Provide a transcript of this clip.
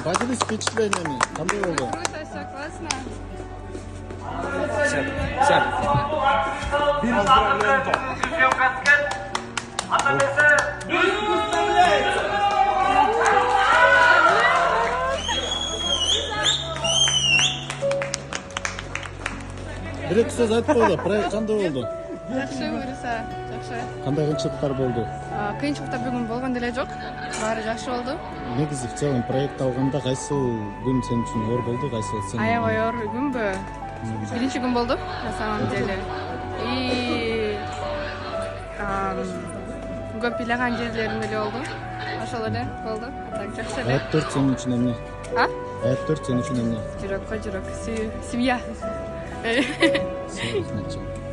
Поделись впечатлениями. Кандай болду? Круто, все классно. Сядь. Бир сөз айтып койгула, проект кандай болду? Жакшы буюрса, жакшы. Кандай кыйынчылыктар болду? Кыйынчылыктар бүгүн болгон деле жок. Баары жакшы болду. Негизи в целом проект алганда кайсы күн сен үчүн оор болду, кайсы сен? Аябай оор күнбү? Биринчи күн болду, на самом деле. И көп ыйлаган жерлерим деле болду. Ошол эле болду. Так жакшы эле. Аят 4 сен үчүн эмне? Аят 4 сен үчүн эмне? Жүрөккө жүрөк. Семья. Рахмат.